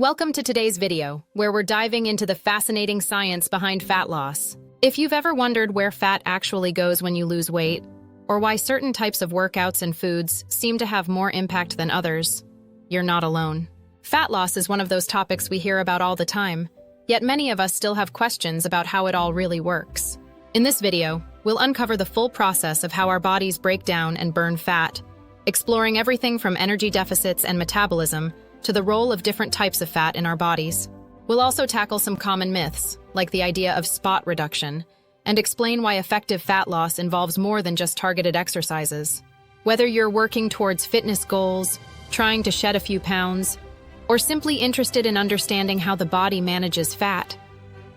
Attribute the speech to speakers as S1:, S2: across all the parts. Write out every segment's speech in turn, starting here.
S1: Welcome to today's video, where we're diving into the fascinating science behind fat loss. If you've ever wondered where fat actually goes when you lose weight, or why certain types of workouts and foods seem to have more impact than others, you're not alone. Fat loss is one of those topics we hear about all the time, yet many of us still have questions about how it all really works. In this video, we'll uncover the full process of how our bodies break down and burn fat, exploring everything from energy deficits and metabolism to the role of different types of fat in our bodies. We'll also tackle some common myths, like the idea of spot reduction, and explain why effective fat loss involves more than just targeted exercises. Whether you're working towards fitness goals, trying to shed a few pounds, or simply interested in understanding how the body manages fat,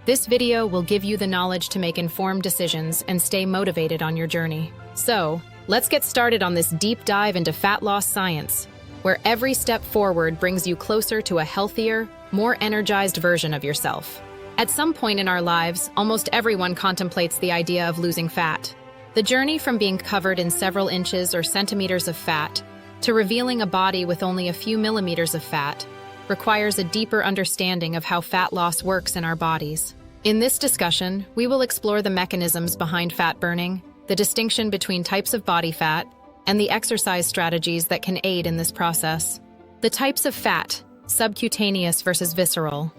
S1: this video will give you the knowledge to make informed decisions and stay motivated on your journey. So, let's get started on this deep dive into fat loss science, where every step forward brings you closer to a healthier, more energized version of yourself. At some point in our lives, almost everyone contemplates the idea of losing fat. The journey from being covered in several inches or centimeters of fat to revealing a body with only a few millimeters of fat requires a deeper understanding of how fat loss works in our bodies. In this discussion, we will explore the mechanisms behind fat burning, the distinction between types of body fat, and the exercise strategies that can aid in this process. The types of fat, subcutaneous versus visceral.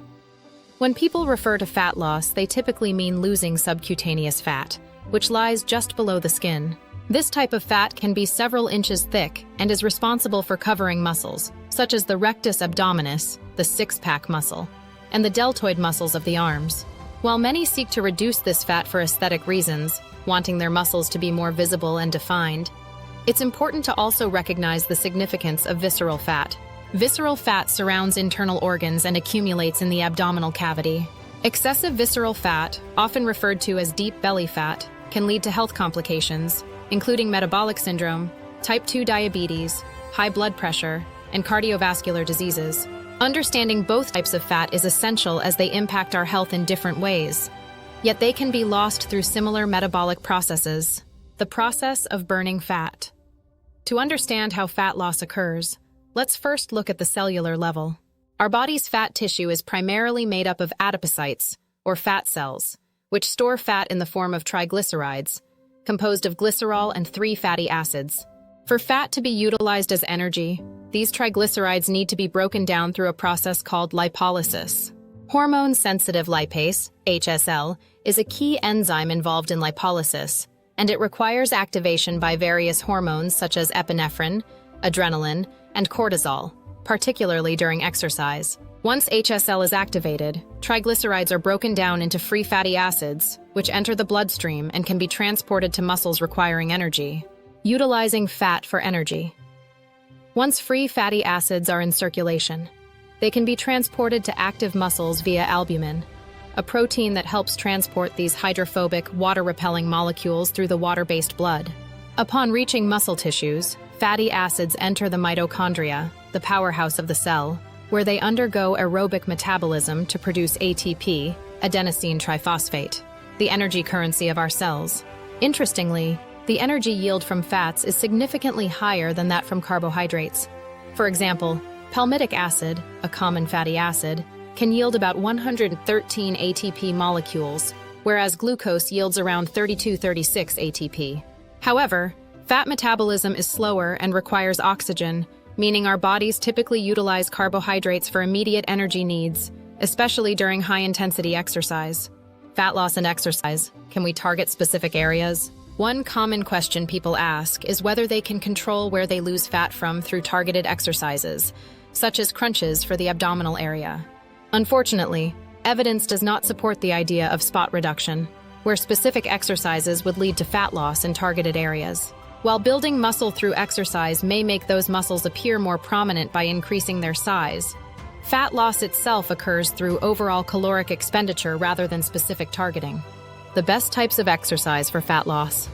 S1: When people refer to fat loss, they typically mean losing subcutaneous fat, which lies just below the skin. This type of fat can be several inches thick and is responsible for covering muscles, such as the rectus abdominis, the six-pack muscle, and the deltoid muscles of the arms. While many seek to reduce this fat for aesthetic reasons, wanting their muscles to be more visible and defined, it's important to also recognize the significance of visceral fat. Visceral fat surrounds internal organs and accumulates in the abdominal cavity. Excessive visceral fat, often referred to as deep belly fat, can lead to health complications, including metabolic syndrome, type 2 diabetes, high blood pressure, and cardiovascular diseases. Understanding both types of fat is essential as they impact our health in different ways, yet they can be lost through similar metabolic processes. The process of burning fat. To understand how fat loss occurs, let's first look at the cellular level. Our body's fat tissue is primarily made up of adipocytes, or fat cells, which store fat in the form of triglycerides, composed of glycerol and 3 fatty acids. For fat to be utilized as energy, these triglycerides need to be broken down through a process called lipolysis. Hormone-sensitive lipase, HSL, is a key enzyme involved in lipolysis, and it requires activation by various hormones such as epinephrine, adrenaline, and cortisol, particularly during exercise. Once HSL is activated, triglycerides are broken down into free fatty acids, which enter the bloodstream and can be transported to muscles requiring energy. Utilizing fat for energy. Once free fatty acids are in circulation, they can be transported to active muscles via albumin, a protein that helps transport these hydrophobic, water-repelling molecules through the water-based blood. Upon reaching muscle tissues, fatty acids enter the mitochondria, the powerhouse of the cell, where they undergo aerobic metabolism to produce ATP, adenosine triphosphate, the energy currency of our cells. Interestingly, the energy yield from fats is significantly higher than that from carbohydrates. For example, palmitic acid, a common fatty acid, can yield about 113 ATP molecules, whereas glucose yields around 32-36 ATP. However, fat metabolism is slower and requires oxygen, meaning our bodies typically utilize carbohydrates for immediate energy needs, especially during high-intensity exercise. Fat loss and exercise. Can we target specific areas? One common question people ask is whether they can control where they lose fat from through targeted exercises, such as crunches for the abdominal area. Unfortunately, evidence does not support the idea of spot reduction, where specific exercises would lead to fat loss in targeted areas. While building muscle through exercise may make those muscles appear more prominent by increasing their size, fat loss itself occurs through overall caloric expenditure rather than specific targeting. The best types of exercise for fat loss.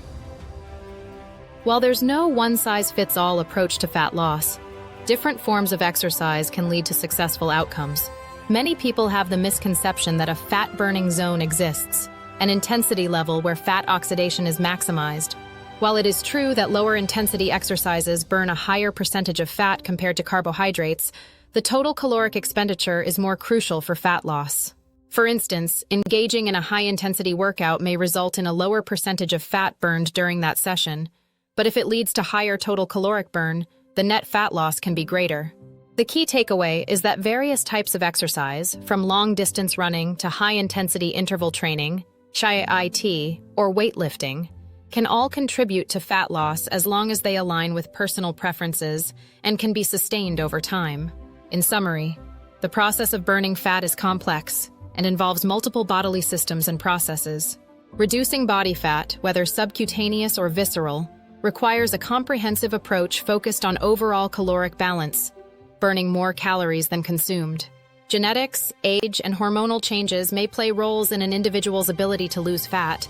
S1: While there's no one-size-fits-all approach to fat loss, different forms of exercise can lead to successful outcomes. Many people have the misconception that a fat-burning zone exists, an intensity level where fat oxidation is maximized. While it is true that lower intensity exercises burn a higher percentage of fat compared to carbohydrates, the total caloric expenditure is more crucial for fat loss. For instance, engaging in a high-intensity workout may result in a lower percentage of fat burned during that session, but if it leads to higher total caloric burn, the net fat loss can be greater. The key takeaway is that various types of exercise, from long-distance running to high-intensity interval training, HIIT, or weightlifting, can all contribute to fat loss as long as they align with personal preferences and can be sustained over time. In summary, the process of burning fat is complex and involves multiple bodily systems and processes. Reducing body fat, whether subcutaneous or visceral, requires a comprehensive approach focused on overall caloric balance, burning more calories than consumed. Genetics, age, and hormonal changes may play roles in an individual's ability to lose fat,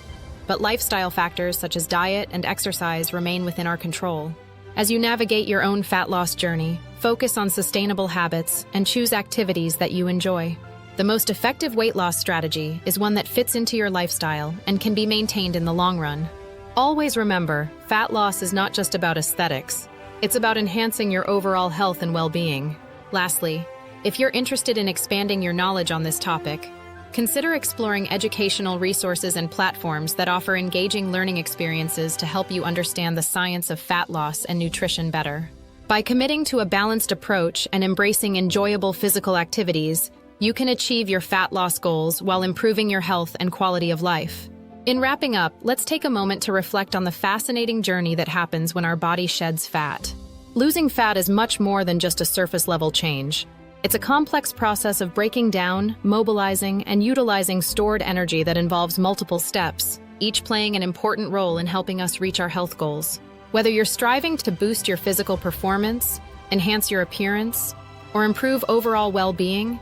S1: but lifestyle factors such as diet and exercise remain within our control. As you navigate your own fat loss journey, focus on sustainable habits and choose activities that you enjoy. The most effective weight loss strategy is one that fits into your lifestyle and can be maintained in the long run. Always remember, fat loss is not just about aesthetics. It's about enhancing your overall health and well-being. Lastly, if you're interested in expanding your knowledge on this topic, consider exploring educational resources and platforms that offer engaging learning experiences to help you understand the science of fat loss and nutrition better. By committing to a balanced approach and embracing enjoyable physical activities, you can achieve your fat loss goals while improving your health and quality of life. In wrapping up, let's take a moment to reflect on the fascinating journey that happens when our body sheds fat. Losing fat is much more than just a surface-level change. It's a complex process of breaking down, mobilizing, and utilizing stored energy that involves multiple steps, each playing an important role in helping us reach our health goals. Whether you're striving to boost your physical performance, enhance your appearance, or improve overall well-being,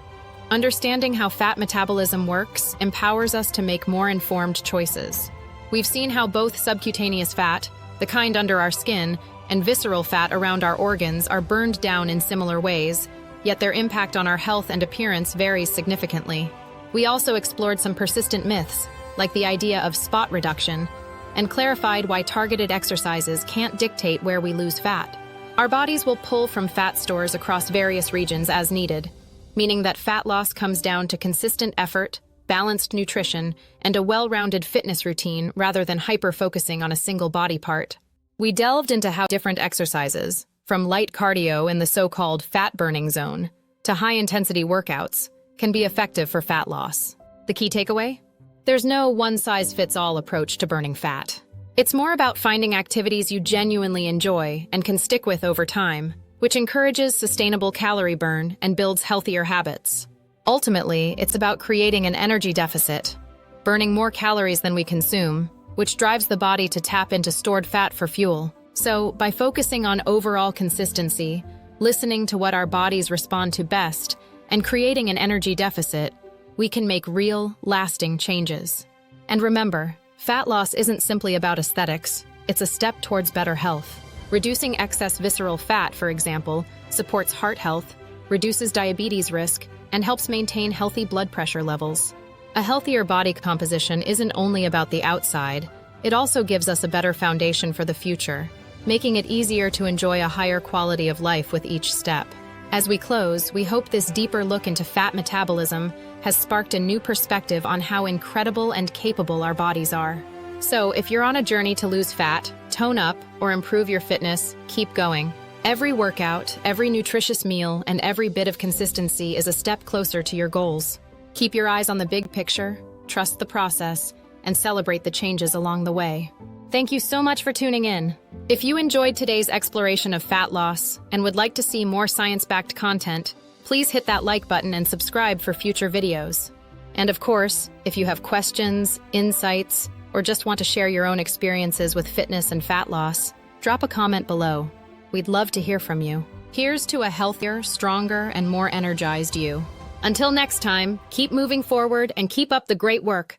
S1: understanding how fat metabolism works empowers us to make more informed choices. We've seen how both subcutaneous fat, the kind under our skin, and visceral fat around our organs are burned down in similar ways, yet their impact on our health and appearance varies significantly. We also explored some persistent myths, like the idea of spot reduction, and clarified why targeted exercises can't dictate where we lose fat. Our bodies will pull from fat stores across various regions as needed, meaning that fat loss comes down to consistent effort, balanced nutrition, and a well-rounded fitness routine rather than hyper-focusing on a single body part. We delved into how different exercises, from light cardio in the so-called fat-burning zone to high-intensity workouts, can be effective for fat loss. The key takeaway? There's no one-size-fits-all approach to burning fat. It's more about finding activities you genuinely enjoy and can stick with over time, which encourages sustainable calorie burn and builds healthier habits. Ultimately, it's about creating an energy deficit, burning more calories than we consume, which drives the body to tap into stored fat for fuel. So, by focusing on overall consistency, listening to what our bodies respond to best, and creating an energy deficit, we can make real, lasting changes. And remember, fat loss isn't simply about aesthetics, it's a step towards better health. Reducing excess visceral fat, for example, supports heart health, reduces diabetes risk, and helps maintain healthy blood pressure levels. A healthier body composition isn't only about the outside, it also gives us a better foundation for the future, making it easier to enjoy a higher quality of life with each step. As we close, we hope this deeper look into fat metabolism has sparked a new perspective on how incredible and capable our bodies are. So, if you're on a journey to lose fat, tone up, or improve your fitness, keep going. Every workout, every nutritious meal, and every bit of consistency is a step closer to your goals. Keep your eyes on the big picture, trust the process, and celebrate the changes along the way. Thank you so much for tuning in. If you enjoyed today's exploration of fat loss and would like to see more science-backed content, please hit that like button and subscribe for future videos. And of course, if you have questions, insights, or just want to share your own experiences with fitness and fat loss, drop a comment below. We'd love to hear from you. Here's to a healthier, stronger, and more energized you. Until next time, keep moving forward and keep up the great work.